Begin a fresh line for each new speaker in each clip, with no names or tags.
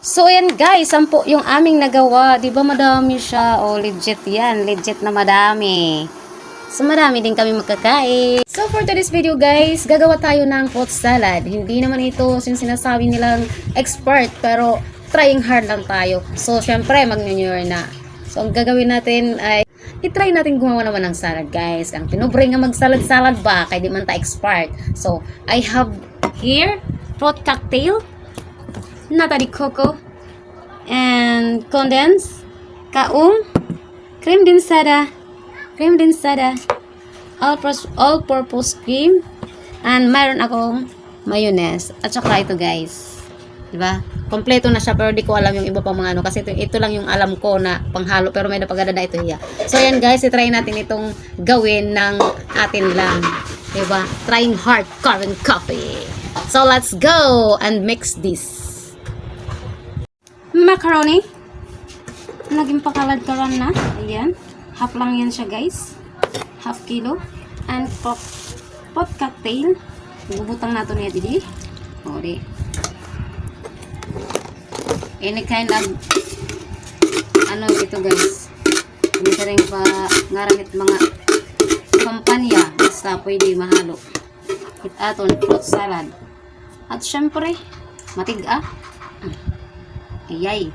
So, ayan guys, 10 yung aming nagawa. Di ba madami siya? Oh, legit yan. Legit na madami. So, marami din kami magkakain. So, for today's video guys, gagawa tayo ng fruit salad. Hindi naman ito yung sinasabi nilang expert, pero trying hard lang tayo. So, syempre, mag-New Year na. So, ang gagawin natin ay i-try natin gumawa naman ng salad guys. Ang tinubre nga mag-salad-salad ba? Kaya di man ta expert. So, I have here fruit cocktail, nata de coco, and condensed, kaong, cream densada, all-purpose cream, and mayroon akong mayonnaise. At saka ito guys, diba? Kompleto na siya pero di ko alam yung iba pang mga ano kasi ito lang yung alam ko na panghalo pero may napagdada ito hiya. So ayan guys, i-try natin itong gawin ng atin lang. Diba? Trying hard carving coffee. So let's go and mix this. Macaroni. Naging pakalad-karan na. Ayan. Half lang yan siya guys. Half kilo. And pot cocktail. Bubutang nato niya didi. O di. Any kind of ano ito guys. Hindi rin pa ngaranit mga kampanya. Basta pwede mahalo. It aton fruit salad. At syempre, matiga. Ayay.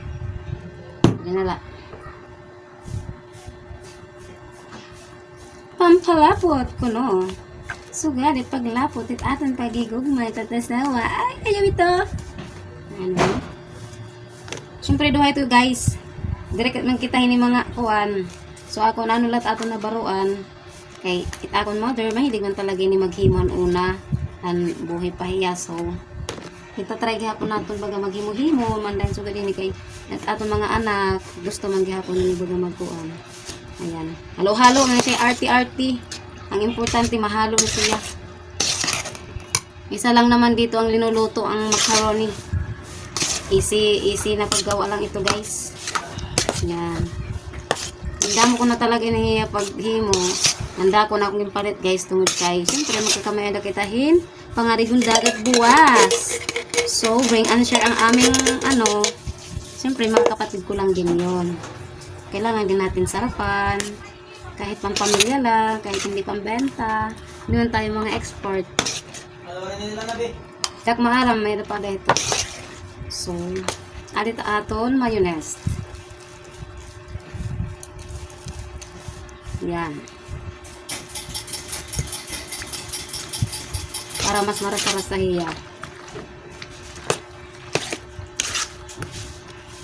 Ganala. Pampalapot ko no. Sugad it paglapot it aton pagigugmay tatasawa. Ay, ayaw ito. Ano? Siyempre duha ito guys. Direct man kita hini mga kuan. So ako nanulat aton na baruan. Kay it akon mother mahilig man talaga ni maghimon una an buhay pahiya so kita try gihapon naton baga maghimo-himo man dahil sugad ini kay aton mga anak gusto man gihapon ni baga magkuan. Ayan. Halo-halo nga siya arty-arty. Ang importante mahalo na siya. Isa lang naman dito ang linuluto ang macaroni. Easy na paggawa lang ito guys. Yan. Handa mo ko na talaga nahiya paghimo. Handa ko na akong impalit guys tungod kay siyempre magkakamay na kitahin pangarigong dagat buwas. So bring and share ang aming ano. Siyempre mga kapatid ko lang din yon. Kailangan din natin sarapan. Kahit pang pamilya lang, kahit hindi pambenta. Hindi man tayo mga export. Kak maaram may pa dito. So, alit aton mayonnaise. Yan. Para mas maras-maras sa hiya.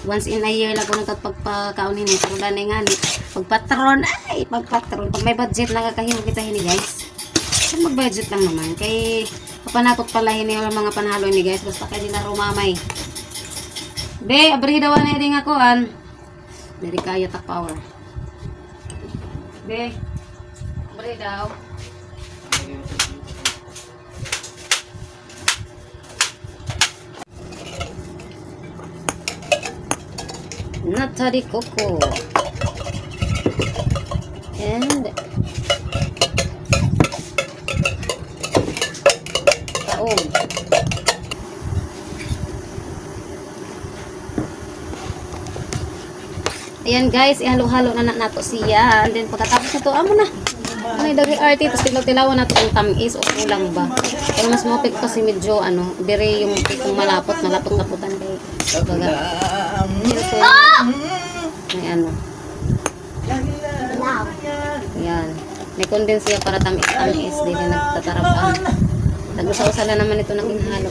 Once in a year lang ko nagpagpakaon hini. Pero danay nga ni. Pagpatron. Pag may budget lang kakahimo kita hini guys. Kung mag-budget lang naman. Kay kapanakot pala hini ang mga panhalo ni guys. Basta kayo na rumamay. Be, abri daw na rin ako an. Dari kaya tak power. Be, abri daw. Nata de coco. And kaong. Ayan guys, ihalo-halo na nato siya. And then pagkatapos nito, amo na. Ano dagay arty, tapos tilaw-tilawan nato ang tamis o kulang ba. Pero mas mapit kasi medyo ano, dire yung kung malapot-laputan kay. Baga. May ano. Ayan. May condense siya para tamis-tamis. Di na nagtatarapan. Nag-usa-usa na naman ito ng inhalo.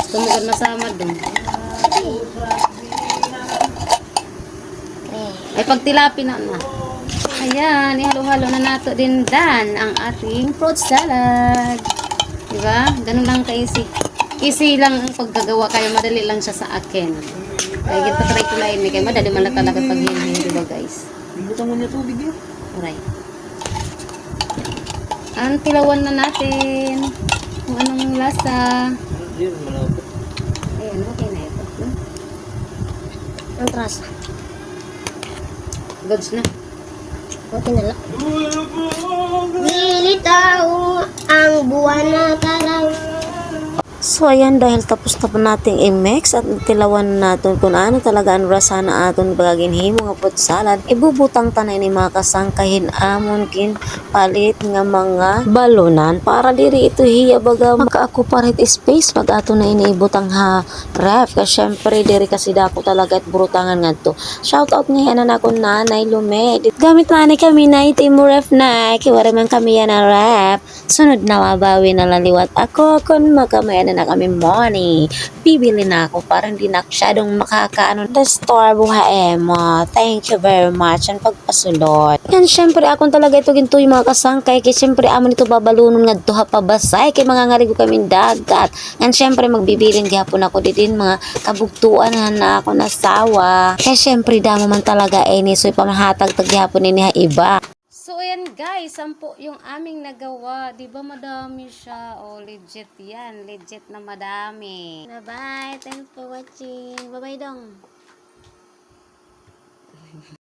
Tumugod masama dun. Ay pagtilapi na na. Ayan, ihalo-halo na nato din dan ang ating fruit salad. Diba? Ganun lang ka-easy. Easy lang ang paggagawa kaya madali lang siya sa akin. Kaya kita try ko lang kaya madali man lang talaga pag hindi diba guys?
Binutan mo niya tubig yun.
Alright. Ang tilawan na natin kung anong lasa.
Yun, malapot.
Ayan, okay na ito.
Ang trasa.
Goods na.
Okay na lang. Lilitaw ang buwan na taraw.
So ayan, dahil tapos na po nating i-mix at tilawan natin kung ano talaga ang rasa na aton bagaginhimo nga fruit salad, ibubutang tanay ni mga kasangkahin amon kin palit nga mga balunan para diri ito hiya baga maka-occupy space pag ato na iniibutang ha ref. Kasi syempre diri kasi dako talaga at burutangan nga to. Shout out nga na ako nanay Lume. Gamit na kami na itimo ref na kiwari man kami yan na ref. Sunod na mabawi na laliwat ako kung magkamaya na kami money. Bibili na ako para hindi na masyadong makakaano the store buhay mo. Thank you very much ang pagpasulot. Yan syempre akong talaga ito ginto yung mga kasangkay kay syempre amon ito babalunon nga duha pa basay kay mga ngarigo kami dagat. Yan syempre magbibilin gihapon ako din mga kabugtuan na ako nasawa. Kaya syempre damo man talaga ni so pamahatag tagyapon ni iba. So, ayan guys, sampo yung aming nagawa. Diba madami siya? Oh, legit yan. Legit na madami. Bye-bye. Thanks for watching. Bye-bye dong.